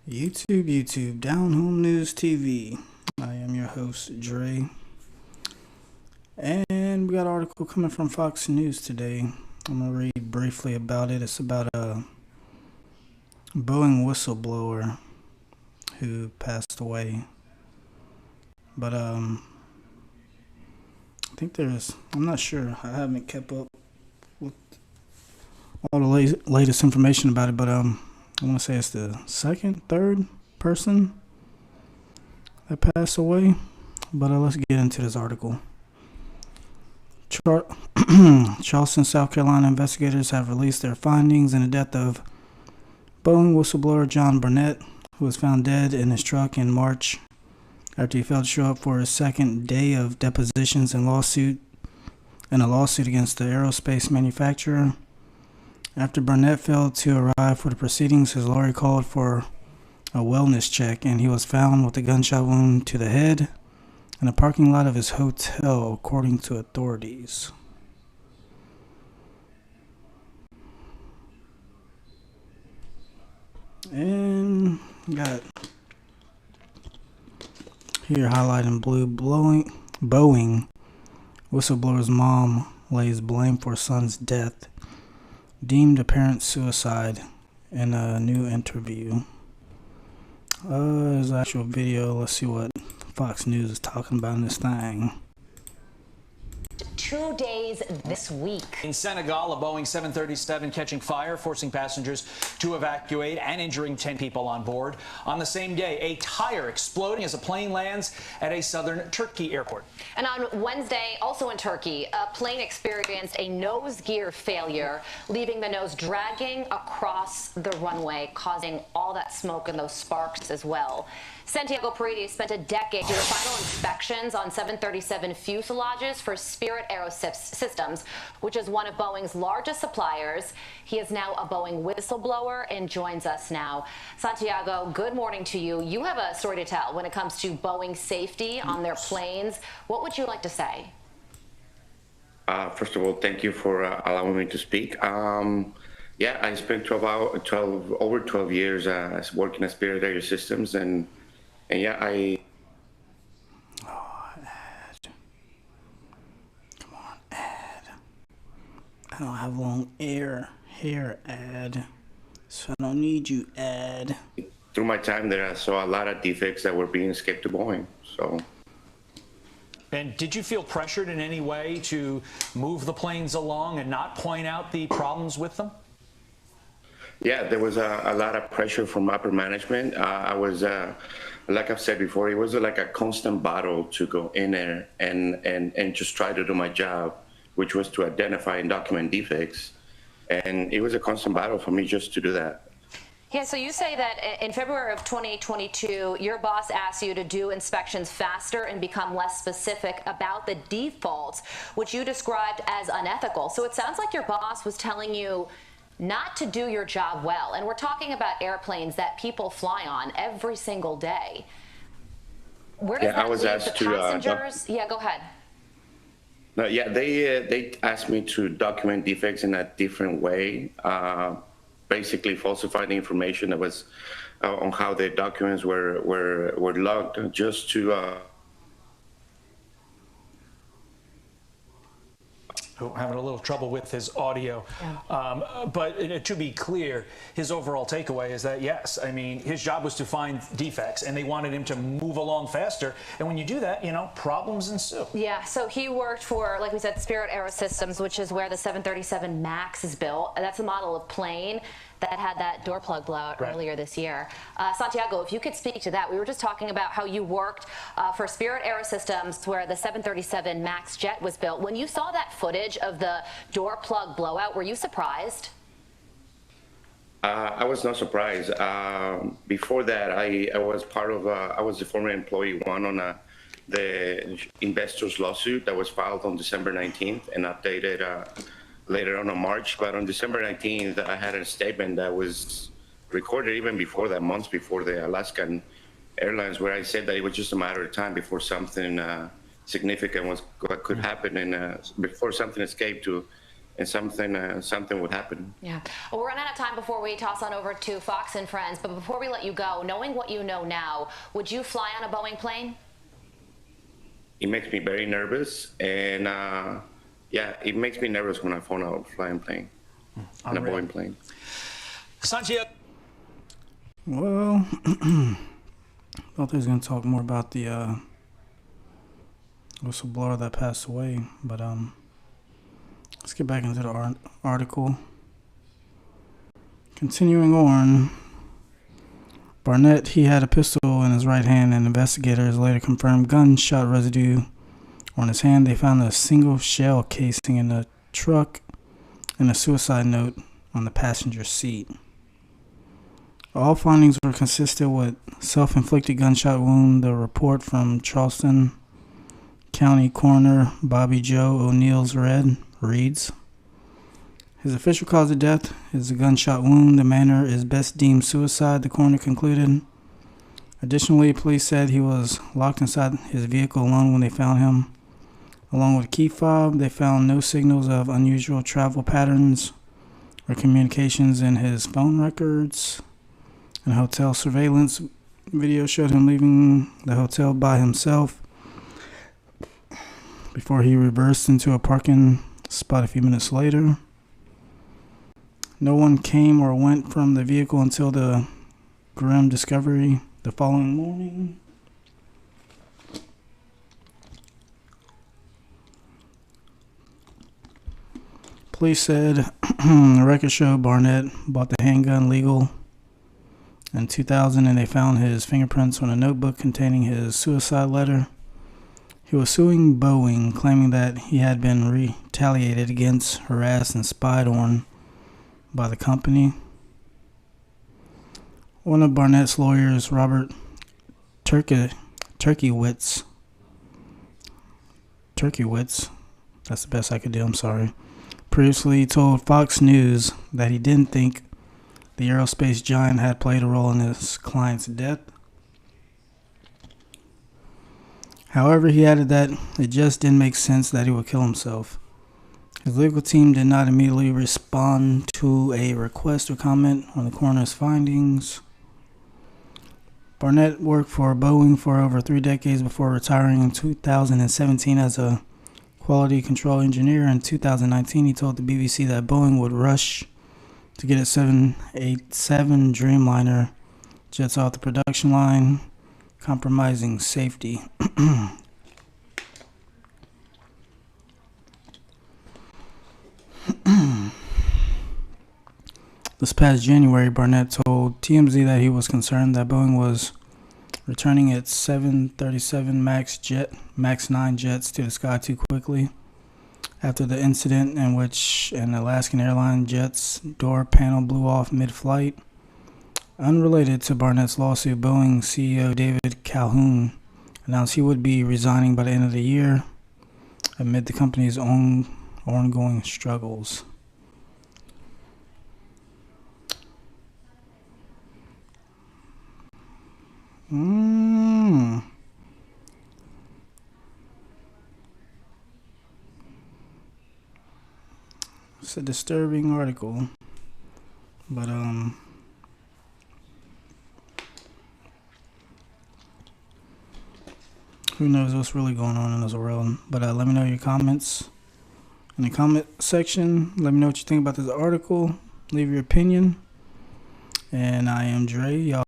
YouTube, Down Home News TV. I am your host, Dre. And we got an article coming from Fox News today. I'm going to read briefly about it. It's about a Boeing whistleblower who passed away. But I think I'm not sure. I haven't kept up with all the latest information about it, but I want to say it's the third person that passed away. But let's get into this article. Charleston, South Carolina investigators have released their findings in the death of Boeing whistleblower John Burnett, who was found dead in his truck in March after he failed to show up for his second day of depositions in a lawsuit against the aerospace manufacturer. After Burnett failed to arrive for the proceedings, his lawyer called for a wellness check, and he was found with a gunshot wound to the head in a parking lot of his hotel, according to authorities. And got here highlighted in blue, Boeing whistleblower's mom lays blame for son's death, deemed apparent suicide in a new interview. There's an actual video. Let's see what Fox News is talking about in this thing. 2 days this week. In Senegal, a Boeing 737 catching fire, forcing passengers to evacuate and injuring 10 people on board. On the same day, a tire exploding as a plane lands at a southern Turkey airport. And on Wednesday, also in Turkey, a plane experienced a nose gear failure, leaving the nose dragging across the runway, causing all that smoke and those sparks as well. Santiago Paredes spent a decade doing final inspections on 737 fuselages for Spirit AeroSystems, which is one of Boeing's largest suppliers. He is now a Boeing whistleblower and joins us now. Santiago, good morning to you. You have a story to tell when it comes to Boeing safety on their planes. What would you like to say? First of all, thank you for allowing me to speak. Yeah, I spent over 12 years working at Spirit AeroSystems, and yeah, Ad. Come on, Ad. I don't have long hair, Ad. So I don't need you, Ad. Through my time there, I saw a lot of defects that were being skipped to Boeing. So. And did you feel pressured in any way to move the planes along and not point out the problems with them? Yeah, there was a lot of pressure from upper management. I was, like I've said before, it was like a constant battle to go in there and just try to do my job, which was to identify and document defects. And it was a constant battle for me just to do that. Yeah, so you say that in February of 2022, your boss asked you to do inspections faster and become less specific about the defaults, which you described as unethical. So it sounds like your boss was telling you not to do your job well. And we're talking about airplanes that people fly on every single day. Where does that leave the passengers? Yeah, go ahead. No, yeah, they asked me to document defects in a different way, basically falsifying the information that was on how the documents were logged, just to Having a little trouble with his audio. Yeah. But to be clear, his overall takeaway is that, yes, I mean, his job was to find defects, and they wanted him to move along faster. And when you do that, you know, problems ensue. Yeah, so he worked for, like we said, Spirit AeroSystems, which is where the 737 MAX is built. That's a model of plane that had that door plug blowout earlier this year. Santiago, if you could speak to that. We were just talking about how you worked for Spirit AeroSystems, where the 737 MAX jet was built. When you saw that footage of the door plug blowout, were you surprised? I was not surprised. Before that, I was part of, I was the former employee one on the investors lawsuit that was filed on December 19th and updated later on March. But on December 19th, I had a statement that was recorded even before that, months before the Alaskan Airlines, where I said that it was just a matter of time before something significant could happen, and before something escaped to and something would happen. Yeah. Well, we're running out of time before we toss on over to Fox and Friends. But before we let you go, knowing what you know now, would you fly on a Boeing plane? It makes me very nervous, and yeah, it makes me nervous when I phone a flying plane, on a Boeing plane. Sanjay. Well, I thought they was going to talk more about the whistleblower that passed away, but let's get back into the article. Continuing on, Barnett, he had a pistol in his right hand, and investigators later confirmed gunshot residue on his hand. They found a single shell casing in the truck and a suicide note on the passenger seat. All findings were consistent with self-inflicted gunshot wound. The report from Charleston County Coroner Bobby Joe O'Neill's reads, his official cause of death is a gunshot wound. The manner is best deemed suicide, the coroner concluded. Additionally, police said he was locked inside his vehicle alone when they found him. Along with a key fob, they found no signals of unusual travel patterns or communications in his phone records. And hotel surveillance video showed him leaving the hotel by himself before he reversed into a parking spot a few minutes later. No one came or went from the vehicle until the grim discovery the following morning. Police said the record showed Barnett bought the handgun legal in 2000, and they found his fingerprints on a notebook containing his suicide letter. He was suing Boeing, claiming that he had been retaliated against, harassed, and spied on by the company. One of Barnett's lawyers, Robert Turkiewicz, that's the best I could do, I'm sorry, previously told Fox News that he didn't think the aerospace giant had played a role in his client's death. However, he added that it just didn't make sense that he would kill himself. His legal team did not immediately respond to a request or comment on the coroner's findings. Barnett worked for Boeing for over 3 decades before retiring in 2017 as a quality control engineer. In 2019, he told the BBC that Boeing would rush to get its 787 Dreamliner jets off the production line, compromising safety. This past January, Barnett told TMZ that he was concerned that Boeing was returning its 737 MAX 9 jets to the sky too quickly after the incident in which an Alaskan Airlines jet's door panel blew off mid-flight. Unrelated to Barnett's lawsuit, Boeing CEO David Calhoun announced he would be resigning by the end of the year amid the company's own ongoing struggles. It's a disturbing article, but who knows what's really going on in this world. But let me know your comments in the comment section. Let me know what you think about this article. Leave your opinion. And I am Dre. Y'all